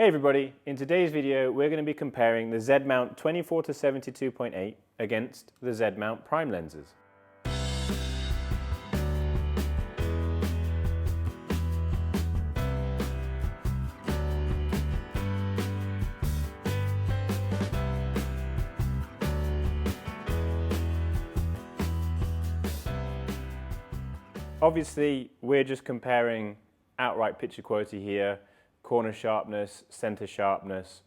Hey everybody, in today's video we're going to be comparing the Z-mount 24-70 2.8 against the Z-mount prime lenses. Obviously we're just comparing outright picture quality here, corner sharpness, center sharpness,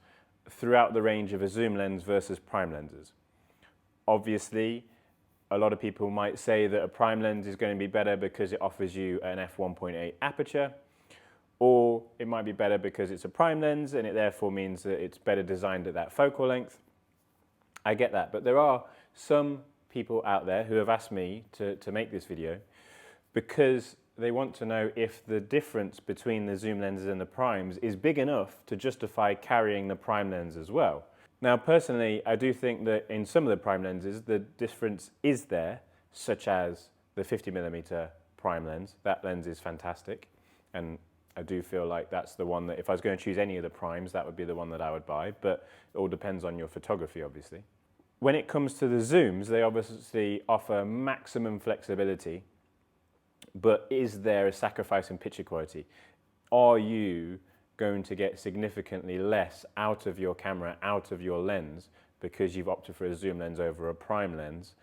throughout the range of a zoom lens versus prime lenses. Obviously, a lot of people might say that a prime lens is going to be better because it offers you an f1.8 aperture, or it might be better because it's a prime lens and it therefore means that it's better designed at that focal length. I get that, but there are some people out there who have asked me to make this video because they want to know if the difference between the zoom lenses and the primes is big enough to justify carrying the prime lens as well. Now personally, I do think that in some of the prime lenses the difference is there, such as the 50mm prime lens. That lens is fantastic, and I do feel like that's the one that if I was going to choose any of the primes, that would be the one that I would buy, but it all depends on your photography obviously. When it comes to the zooms, they obviously offer maximum flexibility. But is there a sacrifice in picture quality? Are you going to get significantly less out of your camera, out of your lens, because you've opted for a zoom lens over a prime lens?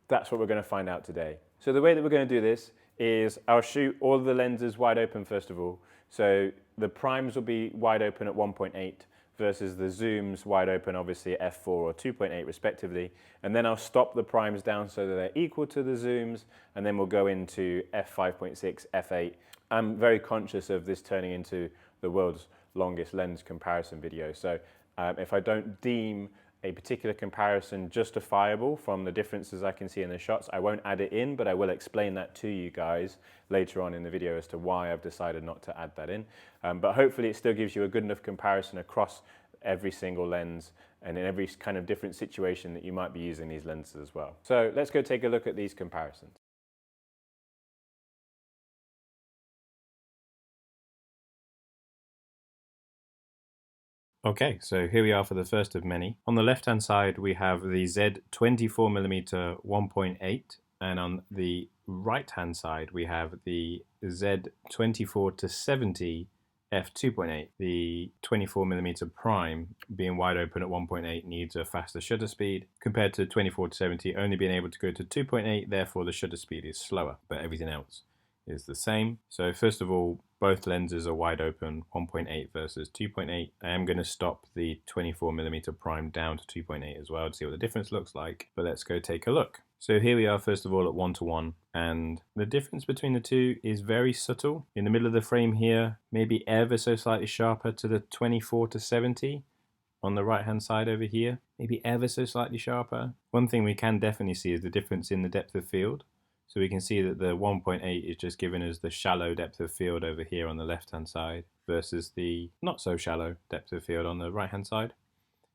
That's what we're going to find out today. So the way that we're going to do this is I'll shoot all of the lenses wide open first of all. So the primes will be wide open at 1.8 versus the zooms wide open obviously at f4 or 2.8 respectively, and then I'll stop the primes down so that they're equal to the zooms, and then we'll go into f5.6, f8. I'm very conscious of this turning into the world's longest lens comparison video, so if I don't deem a particular comparison justifiable from the differences I can see in the shots, I won't add it in, but I will explain that to you guys later on in the video as to why I've decided not to add that in. But hopefully it still gives you a good enough comparison across every single lens and in every kind of different situation that you might be using these lenses as well. So let's go take a look at these comparisons. Okay, so here we are for the first of many. On the left hand side we have the Z24mm 1.8, and on the right hand side we have the Z24-70 F2.8. The 24mm prime being wide open at 1.8 needs a faster shutter speed compared to 24-70 only being able to go to 2.8, therefore the shutter speed is slower, but everything else is the same. So first of all, both lenses are wide open, 1.8 versus 2.8. I am going to stop the 24mm prime down to 2.8 as well to see what the difference looks like, but let's go take a look. So here we are first of all at 1:1, and the difference between the two is very subtle. In the middle of the frame here, maybe ever so slightly sharper to the 24-70. On the right hand side over here, maybe ever so slightly sharper. One thing we can definitely see is the difference in the depth of field. So we can see that the 1.8 is just giving us the shallow depth of field over here on the left hand side versus the not so shallow depth of field on the right hand side.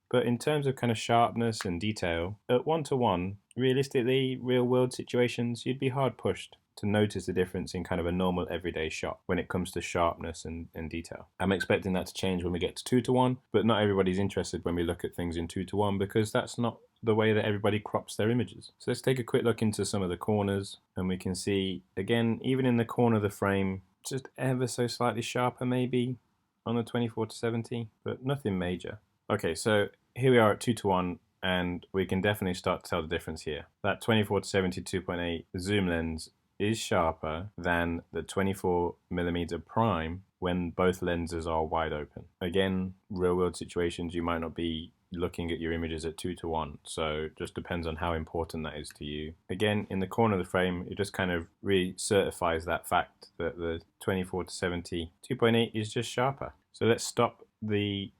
But in terms of kind of sharpness and detail, at 1:1, realistically, real world situations, you'd be hard pushed to notice the difference in kind of a normal everyday shot when it comes to sharpness and detail. I'm expecting that to change when we get to 2:1, but not everybody's interested when we look at things in 2:1 because that's not the way that everybody crops their images. So let's take a quick look into some of the corners, and we can see, again, even in the corner of the frame, just ever so slightly sharper maybe on the 24-70, but nothing major. Okay, so here we are at 2:1, and we can definitely start to tell the difference here. That 24-70 2.8 zoom lens is sharper than the 24mm prime when both lenses are wide open. Again, real world situations, you might not be looking at your images at 2:1, so it just depends on how important that is to you. Again, in the corner of the frame, it just kind of really certifies that fact that the 24-70 2.8 is just sharper. So let's stop the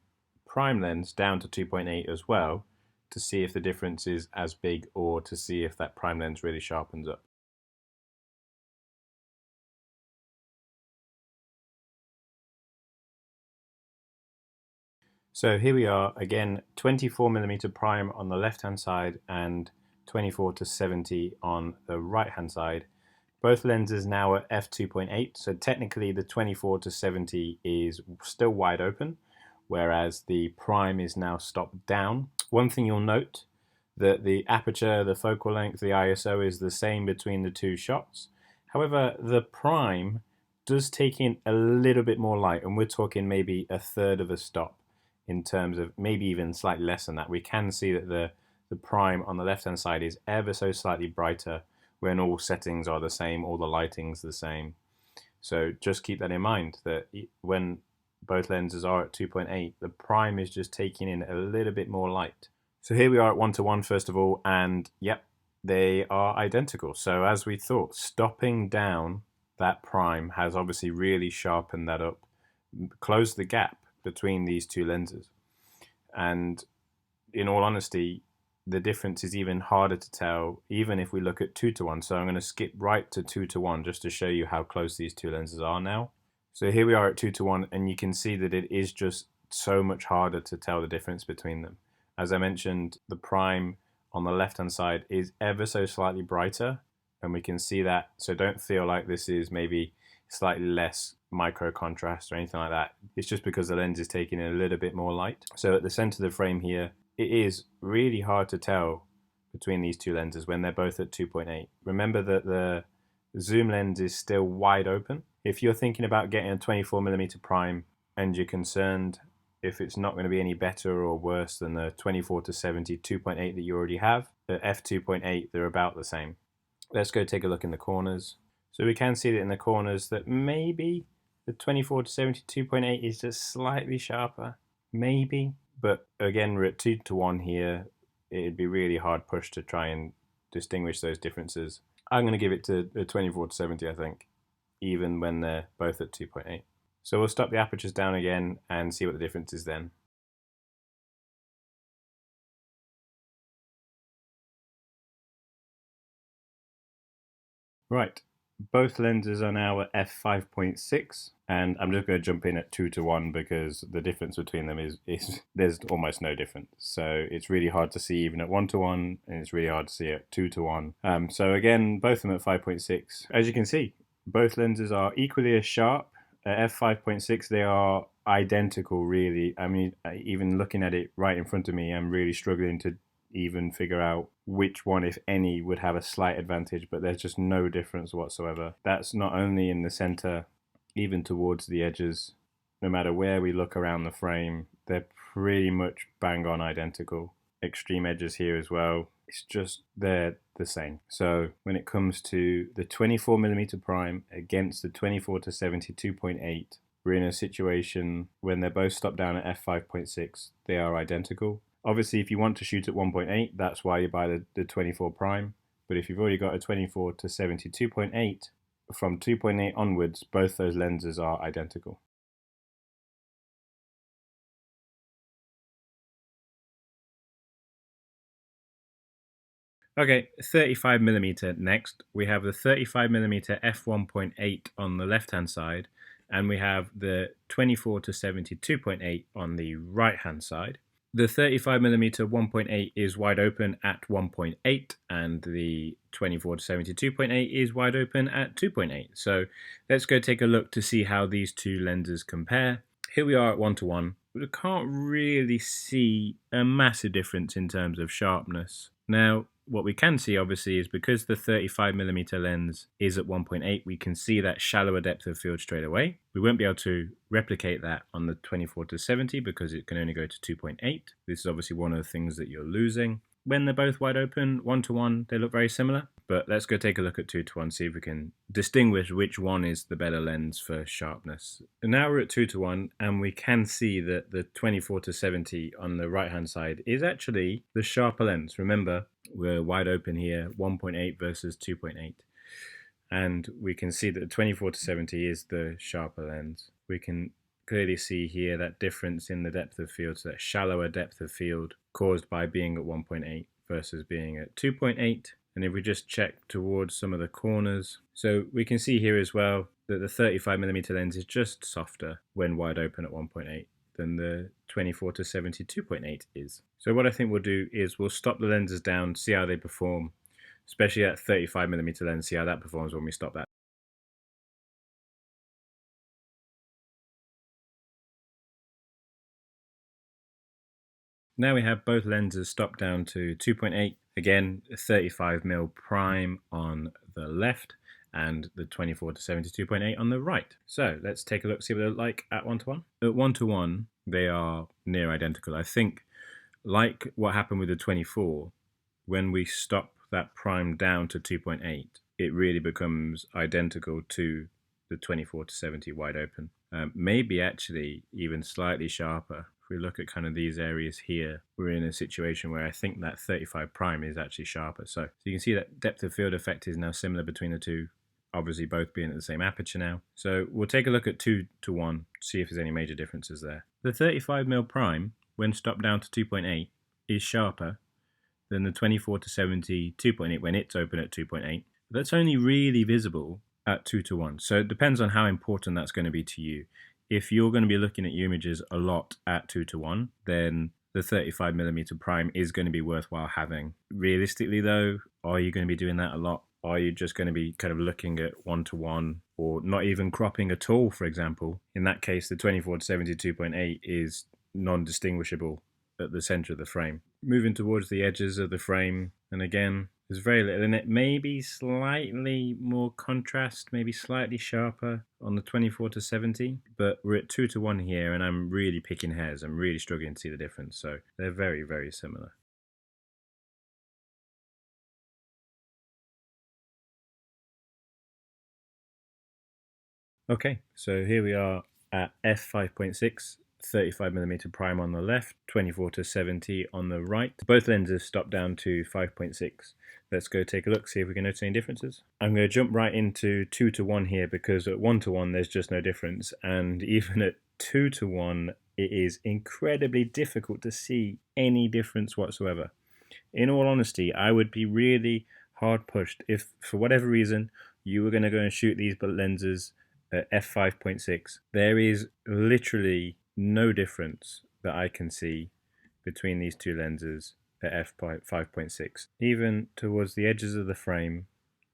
prime lens down to 2.8 as well to see if the difference is as big, or to see if that prime lens really sharpens up. So here we are again, 24mm prime on the left hand side and 24-70 on the right hand side. Both lenses now at f2.8, so technically the 24-70 is still wide open, whereas the prime is now stopped down. One thing you'll note, that the aperture, the focal length, the ISO is the same between the two shots. However, the prime does take in a little bit more light, and we're talking maybe a third of a stop in terms of, maybe even slightly less than that. We can see that the prime on the left-hand side is ever so slightly brighter when all settings are the same, all the lighting's the same. So just keep that in mind, that when both lenses are at 2.8, the prime is just taking in a little bit more light. So here we are at 1:1 first of all, and yep, they are identical. So as we thought, stopping down that prime has obviously really sharpened that up, closed the gap between these two lenses. And in all honesty, the difference is even harder to tell, even if we look at 2:1. So I'm going to skip right to 2:1 just to show you how close these two lenses are now. So here we are at 2:1, and you can see that it is just so much harder to tell the difference between them. As I mentioned, the prime on the left-hand side is ever so slightly brighter, and we can see that. So don't feel like this is maybe slightly less micro contrast or anything like that. It's just because the lens is taking in a little bit more light. So at the center of the frame here, it is really hard to tell between these two lenses when they're both at 2.8. Remember that the zoom lens is still wide open. If you're thinking about getting a 24mm prime and you're concerned if it's not going to be any better or worse than the 24-70 2.8 that you already have, the f2.8, they're about the same. Let's go take a look in the corners. So we can see that in the corners that maybe the 24-70 2.8 is just slightly sharper, maybe. But again, we're at 2:1 here. It'd be really hard push to try and distinguish those differences. I'm going to give it to the 24-70, I think, even when they're both at 2.8. So we'll stop the apertures down again and see what the difference is then. Right, both lenses are now at f5.6, and I'm just going to jump in at 2:1 because the difference between them is there's almost no difference. So it's really hard to see even at 1:1, and it's really hard to see at 2:1. So again, both of them at 5.6. As you can see, both lenses are equally as sharp. At f5.6, they are identical, really. I mean, even looking at it right in front of me, I'm really struggling to even figure out which one, if any, would have a slight advantage, but there's just no difference whatsoever. That's not only in the center, even towards the edges. No matter where we look around the frame, they're pretty much bang on identical. Extreme edges here as well. It's just, they're the same. So when it comes to the 24mm prime against the 24-70 2.8, we're in a situation when they're both stopped down at f5.6, they are identical. Obviously, if you want to shoot at 1.8, that's why you buy the 24 prime. But if you've already got a 24-70 2.8, from 2.8 onwards, both those lenses are identical. Okay, 35mm next. We have the 35mm f1.8 on the left-hand side, and we have the 24-70 2.8 on the right-hand side. The 35mm 1.8 is wide open at 1.8, and the 24-70 2.8 is wide open at 2.8. So let's go take a look to see how these two lenses compare. Here we are at 1:1. We can't really see a massive difference in terms of sharpness. Now, what we can see obviously is because the 35mm lens is at 1.8, we can see that shallower depth of field straight away. We won't be able to replicate that on the 24-70 because it can only go to 2.8. This is obviously one of the things that you're losing. When they're both wide open, 1:1, they look very similar. But let's go take a look at 2:1, see if we can distinguish which one is the better lens for sharpness. And now we're at 2:1, and we can see that the 24-70 on the right-hand side is actually the sharper lens. Remember, we're wide open here, 1.8 versus 2.8. And we can see that the 24-70 is the sharper lens. We can clearly see here that difference in the depth of field, so that shallower depth of field caused by being at 1.8 versus being at 2.8. And if we just check towards some of the corners, so we can see here as well that the 35mm lens is just softer when wide open at 1.8 than the 24-70 2.8 is. So what I think we'll do is we'll stop the lenses down, see how they perform, especially that 35mm lens, see how that performs when we stop that. Now we have both lenses stopped down to 2.8. Again, 35mm prime on the left and the 24-70 2.8 on the right. So let's take a look, see what they look like at 1:1. At 1:1, they are near identical. I think, like what happened with the 24, when we stop that prime down to 2.8, it really becomes identical to the 24-70 wide open. Maybe actually even slightly sharper. If we look at kind of these areas here, we're in a situation where I think that 35 prime is actually sharper. So you can see that depth of field effect is now similar between the two, obviously both being at the same aperture now. So we'll take a look at 2:1, see if there's any major differences there. The 35mm prime, when stopped down to 2.8, is sharper than the 24-70 2.8 when it's open at 2.8. That's only really visible at 2:1. So it depends on how important that's going to be to you. If you're going to be looking at your images a lot at 2:1, then the 35mm prime is going to be worthwhile having. Realistically though, are you going to be doing that a lot? Are you just going to be kind of looking at 1:1 or not even cropping at all, for example? In that case, the 24-70 2.8 is non-distinguishable at the center of the frame. Moving towards the edges of the frame, and again, there's very little in it. Maybe slightly more contrast, maybe slightly sharper on the 24-70, but we're at 2:1 here, and I'm really picking hairs. I'm really struggling to see the difference, so they're very, very similar. Okay, so here we are at f5.6. 35mm prime on the left, 24-70 on the right. Both lenses stop down to 5.6. Let's go take a look, see if we can notice any differences. I'm going to jump right into 2:1 here because at 1:1 there's just no difference, and even at 2:1 it is incredibly difficult to see any difference whatsoever. In all honesty, I would be really hard pushed if for whatever reason you were going to go and shoot these lenses at f5.6. There is literally no difference that I can see between these two lenses at f5.6. Even towards the edges of the frame,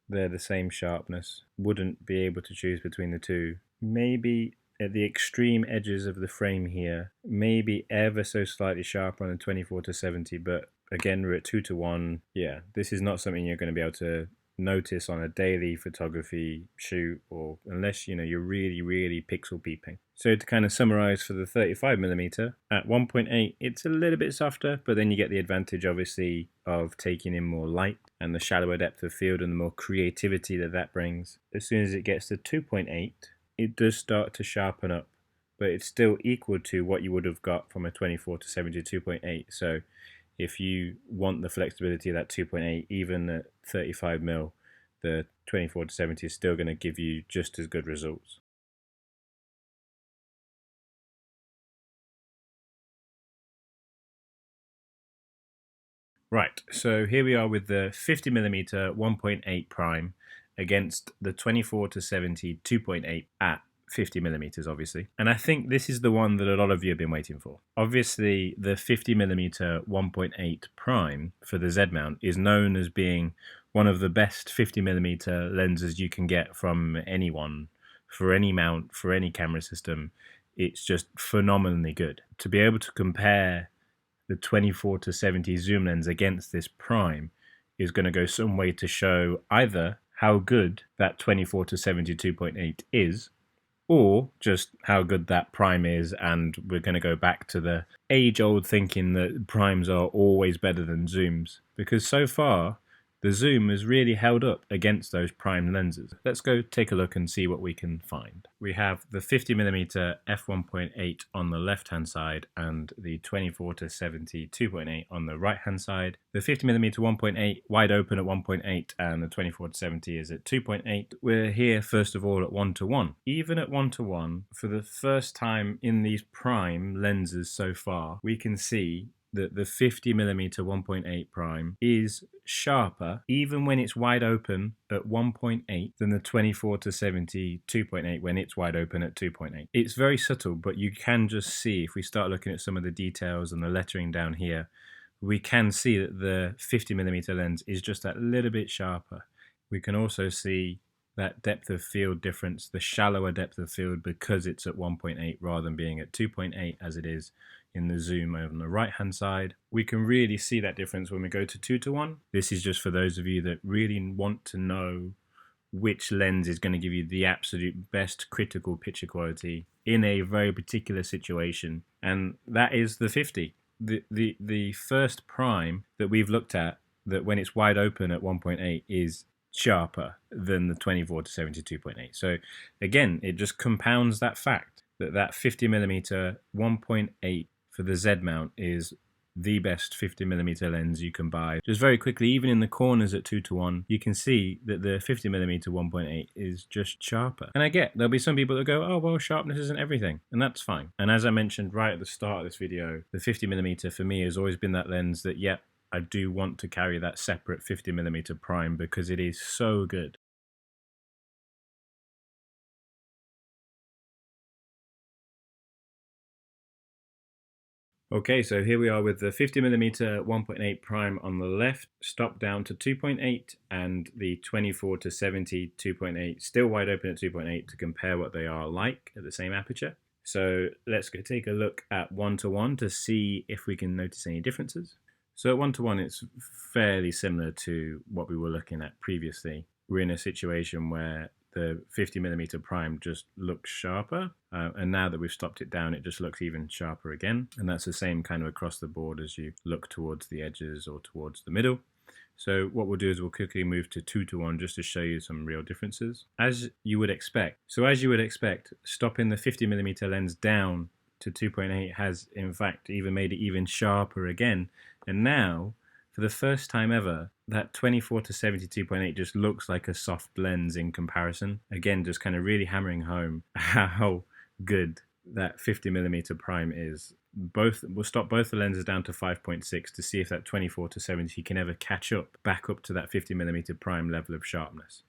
they're the same sharpness. Wouldn't be able to choose between the two. Maybe at the extreme edges of the frame here, maybe ever so slightly sharper on the 24-70, but again, we're at 2:1. Yeah, this is not something you're going to be able to notice on a daily photography shoot, or unless you're really pixel peeping. So to kind of summarize for the 35mm, at 1.8 it's a little bit softer, but then you get the advantage obviously of taking in more light and the shallower depth of field and the more creativity that brings. As soon as it gets to 2.8, it does start to sharpen up, but it's still equal to what you would have got from a 24-70 2.8. So if you want the flexibility of that 2.8, even at 35mm, the 24-70 is still going to give you just as good results. Right, so here we are with the 50mm 1.8 prime against the 24-70 2.8 at 50mm, obviously. And I think this is the one that a lot of you have been waiting for. Obviously, the 50mm 1.8 prime for the Z mount is known as being one of the best 50mm lenses you can get from anyone, for any mount, for any camera system. It's just phenomenally good. To be able to compare the 24-70 zoom lens against this prime is going to go some way to show either how good that 24-70 2.8 is, or just how good that prime is, and we're going to go back to the age-old thinking that primes are always better than zooms, because so far the zoom has really held up against those prime lenses. Let's go take a look and see what we can find. We have the 50mm f1.8 on the left-hand side and the 24-70 2.8 on the right-hand side. The 50mm 1.8 wide open at 1.8 and the 24-70 is at 2.8. We're here first of all at 1:1. Even at 1:1, for the first time in these prime lenses so far, we can see that the 50mm 1.8 prime is sharper, even when it's wide open at 1.8, than the 24-70 2.8 when it's wide open at 2.8. It's very subtle, but you can just see, if we start looking at some of the details and the lettering down here, we can see that the 50mm lens is just that little bit sharper. We can also see that depth of field difference, the shallower depth of field, because it's at 1.8 rather than being at 2.8 as it is. in the zoom on the right hand side. We can really see that difference when we go to 2:1. This is just for those of you that really want to know which lens is going to give you the absolute best critical picture quality in a very particular situation, and that is the 50. The first prime that we've looked at, that when it's wide open at 1.8 is sharper than the 24-70 2.8. So again, it just compounds that fact that 50mm 1.8 for the Z mount is the best 50mm lens you can buy. Just very quickly, even in the corners at 2:1, you can see that the 50mm 1.8 is just sharper. And I get there'll be some people that go, oh well, sharpness isn't everything, and that's fine. And as I mentioned right at the start of this video, the 50mm for me has always been that lens that, yeah, I do want to carry that separate 50mm prime because it is so good. Okay, so here we are with the 50mm 1.8 prime on the left, stopped down to 2.8, and the 24-70 2.8 still wide open at 2.8 to compare what they are like at the same aperture. So let's go take a look at 1:1 to see if we can notice any differences. So at 1:1 it's fairly similar to what we were looking at previously. We're in a situation where the 50mm prime just looks sharper, and now that we've stopped it down, it just looks even sharper again, and that's the same kind of across the board as you look towards the edges or towards the middle. So what we'll do is we'll quickly move to 2:1 just to show you some real differences. As you would expect, stopping the 50mm lens down to 2.8 has in fact even made it even sharper again, and now for the first time ever, that 24-70 2.8 just looks like a soft lens in comparison. Again, just kind of really hammering home how good that 50mm prime is. We'll stop both the lenses down to 5.6 to see if that 24-70 can ever catch up back up to that 50mm prime level of sharpness.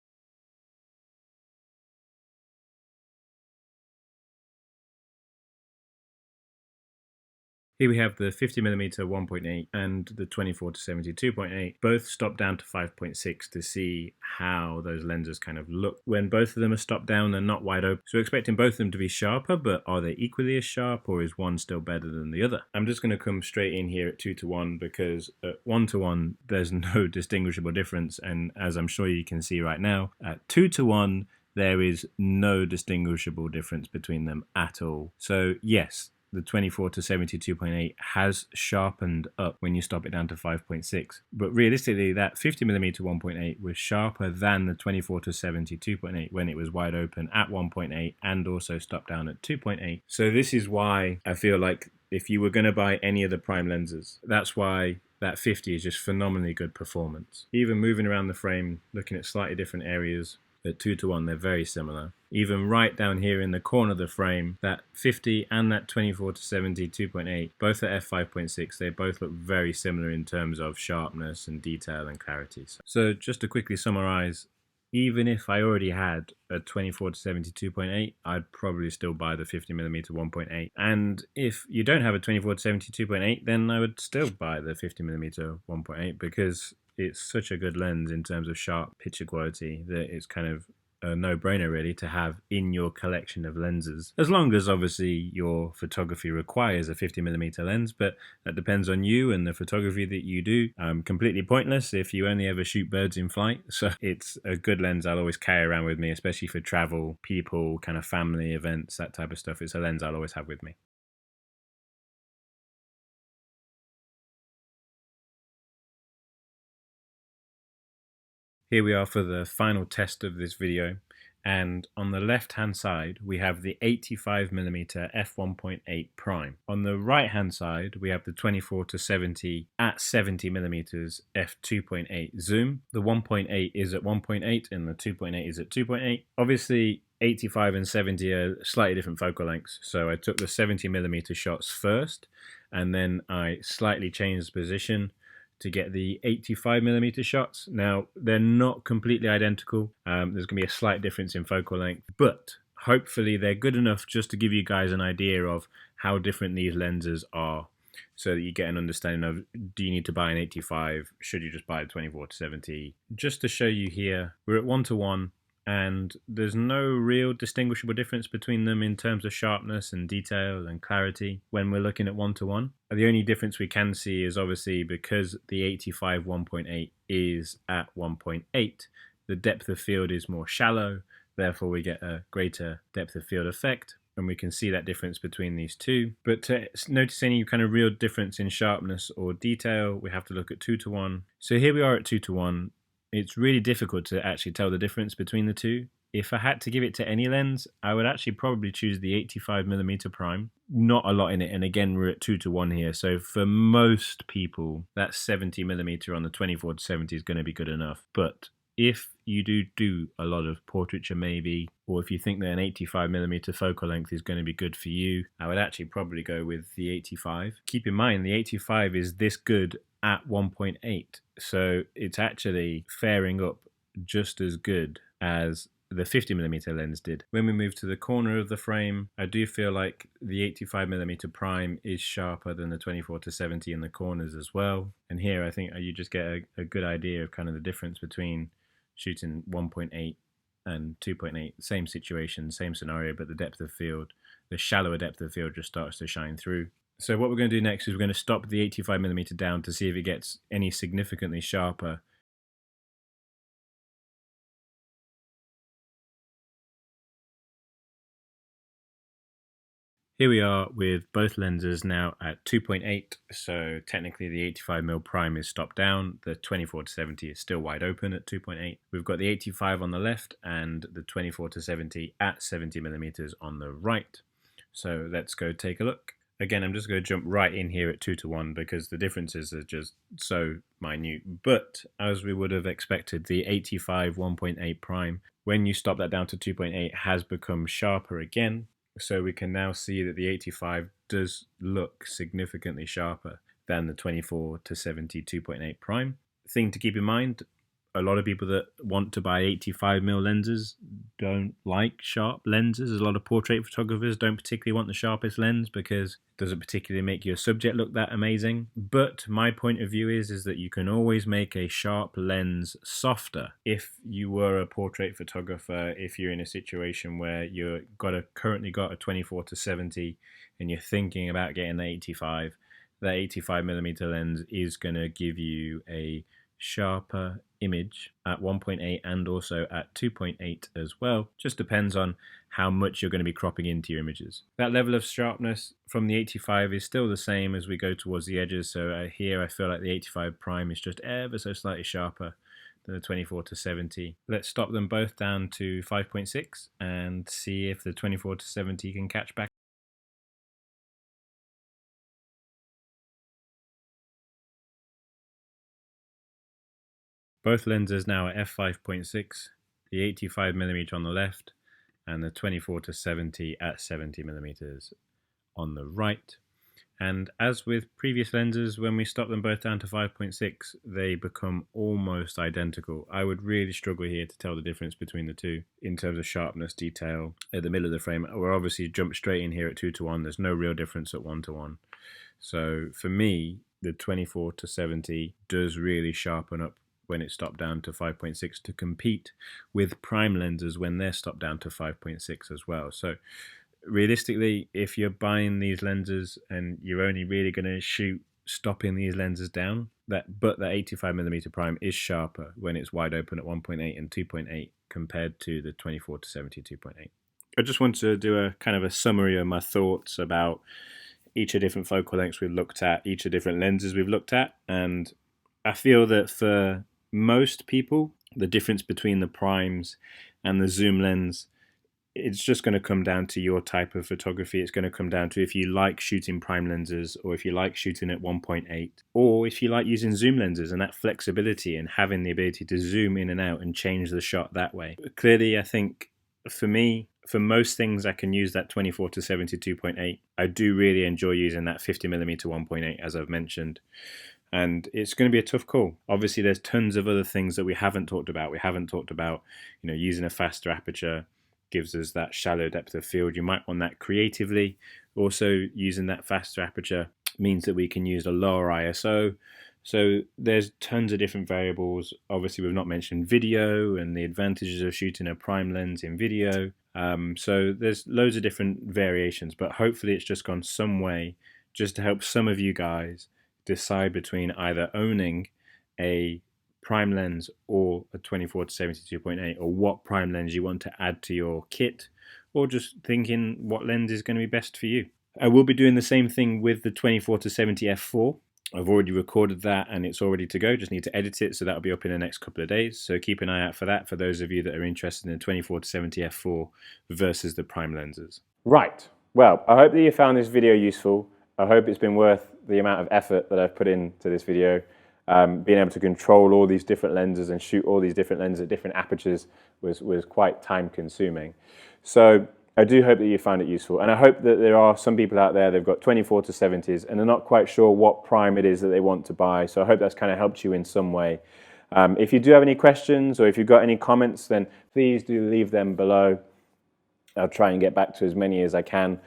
Here we have the 50mm 1.8 and the 24-70 2.8, both stopped down to 5.6 to see how those lenses kind of look. When both of them are stopped down, they're not wide open. So we're expecting both of them to be sharper, but are they equally as sharp, or is one still better than the other? I'm just going to come straight in here at 2:1 because at 1:1 there's no distinguishable difference, and as I'm sure you can see right now, at 2:1 there is no distinguishable difference between them at all. So yes, the 24-70 2.8 has sharpened up when you stop it down to 5.6. But realistically, that 50mm 1.8 was sharper than the 24-70 2.8 when it was wide open at 1.8 and also stopped down at 2.8. So this is why I feel like if you were going to buy any of the prime lenses, that's why that 50 is just phenomenally good performance. Even moving around the frame, looking at slightly different areas, at 2:1 they're very similar. Even right down here in the corner of the frame, that 50 and that 24-70 2.8, both at f5.6, they both look very similar in terms of sharpness and detail and clarity. So just to quickly summarize, even if I already had a 24-70 2.8, I'd probably still buy the 50mm 1.8. And if you don't have a 24-70 2.8, then I would still buy the 50mm 1.8 because it's such a good lens in terms of sharp picture quality that it's kind of a no-brainer really to have in your collection of lenses, as long as obviously your photography requires a 50mm lens, but that depends on you and the photography that you do. Completely pointless if you only ever shoot birds in flight, so it's a good lens I'll always carry around with me, especially for travel, people, kind of family events, that type of stuff. It's a lens I'll always have with me. Here we are for the final test of this video, and on the left hand side we have the 85mm f1.8 prime. On the right hand side we have the 24-70 at 70mm f2.8 zoom. The 1.8 is at 1.8 and the 2.8 is at 2.8. Obviously 85 and 70 are slightly different focal lengths, so I took the 70mm shots first and then I slightly changed position to get the 85mm shots. Now, they're not completely identical. There's going to be a slight difference in focal length, but hopefully they're good enough just to give you guys an idea of how different these lenses are, so that you get an understanding of, do you need to buy an 85? Should you just buy the 24-70? Just to show you here, we're at 1:1, and there's no real distinguishable difference between them in terms of sharpness and detail and clarity when we're looking at 1:1. The only difference we can see is obviously because the 85 1.8 is at 1.8, the depth of field is more shallow, therefore we get a greater depth of field effect, and we can see that difference between these two. But to notice any kind of real difference in sharpness or detail, we have to look at 2:1. So here we are at 2:1. It's really difficult to actually tell the difference between the two. If I had to give it to any lens, I would actually probably choose the 85mm prime. Not a lot in it, and again we're at 2:1 here, so for most people that 70mm on the 24-70 is going to be good enough. But if you do a lot of portraiture maybe, or if you think that an 85mm focal length is going to be good for you, I would actually probably go with the 85. Keep in mind the 85 is this good at 1.8, so it's actually faring up just as good as the 50mm lens did. When we move to the corner of the frame, I do feel like the 85mm prime is sharper than the 24-70 in the corners as well. And here I think you just get a good idea of kind of the difference between shooting 1.8 and 2.8, same situation, same scenario, but the depth of field, the shallower depth of field just starts to shine through. So what we're going to do next is we're going to stop the 85mm down to see if it gets any significantly sharper. Here we are with both lenses now at 2.8, so technically the 85mm prime is stopped down, the 24-70 is still wide open at 2.8. We've got the 85 on the left and the 24-70 at 70mm on the right. So let's go take a look. Again, I'm just going to jump right in here at 2:1 because the differences are just so minute. But as we would have expected, the 85 1.8 prime, when you stop that down to 2.8, has become sharper again. So we can now see that the 85 does look significantly sharper than the 24-70 2.8 prime. Thing to keep in mind, a lot of people that want to buy 85mm lenses don't like sharp lenses. A lot of portrait photographers don't particularly want the sharpest lens because it doesn't particularly make your subject look that amazing. But my point of view is that you can always make a sharp lens softer. If you were a portrait photographer, if you're in a situation where you've currently got a 24-70 and you're thinking about getting the 85, that 85mm lens is going to give you a sharper image at 1.8 and also at 2.8 as well. Just depends on how much you're going to be cropping into your images. That level of sharpness from the 85 is still the same as we go towards the edges, so here I feel like the 85 prime is just ever so slightly sharper than the 24-70. Let's stop them both down to 5.6 and see if the 24-70 can catch back. Both lenses now at f5.6, the 85mm on the left and the 24-70 at 70mm on the right. And as with previous lenses, when we stop them both down to 5.6, they become almost identical. I would really struggle here to tell the difference between the two in terms of sharpness, detail at the middle of the frame. We're obviously jumped straight in here at 2:1. There's no real difference at 1:1. So for me, the 24-70 does really sharpen up when it's stopped down to 5.6 to compete with prime lenses when they're stopped down to 5.6 as well. So realistically, if you're buying these lenses and you're only really going to shoot stopping these lenses down, that 85mm prime is sharper when it's wide open at 1.8 and 2.8 compared to the 24-70 2.8. I just want to do a kind of a summary of my thoughts about each of the different focal lengths we've looked at, each of the different lenses we've looked at, and I feel that for most people, the difference between the primes and the zoom lens, it's just going to come down to your type of photography. It's going to come down to if you like shooting prime lenses, or if you like shooting at 1.8, or if you like using zoom lenses and that flexibility and having the ability to zoom in and out and change the shot that way. Clearly, I think for me, for most things, I can use that 24-70 2.8. I do really enjoy using that 50mm 1.8, as I've mentioned. And it's going to be a tough call. Obviously, there's tons of other things that we haven't talked about. We haven't talked about, using a faster aperture gives us that shallow depth of field. You might want that creatively. Also, using that faster aperture means that we can use a lower ISO So there's tons of different variables. Obviously, we've not mentioned video and the advantages of shooting a prime lens in video. So there's loads of different variations, but hopefully it's just gone some way just to help some of you guys decide between either owning a prime lens or a 24-70 2.8, or what prime lens you want to add to your kit, or just thinking what lens is going to be best for you. I will be doing the same thing with the 24-70 F4. I've already recorded that and it's all ready to go. Just need to edit it, so that'll be up in the next couple of days. So keep an eye out for that for those of you that are interested in the 24-70 F4 versus the prime lenses. Right. Well, I hope that you found this video useful. I hope it's been worth the amount of effort that I've put into this video. Being able to control all these different lenses and shoot all these different lenses at different apertures was quite time consuming. So I do hope that you found it useful, and I hope that there are some people out there, they've got 24-70s and they're not quite sure what prime it is that they want to buy. So I hope that's kind of helped you in some way. If you do have any questions, or if you've got any comments, then please do leave them below. I'll try and get back to as many as I can.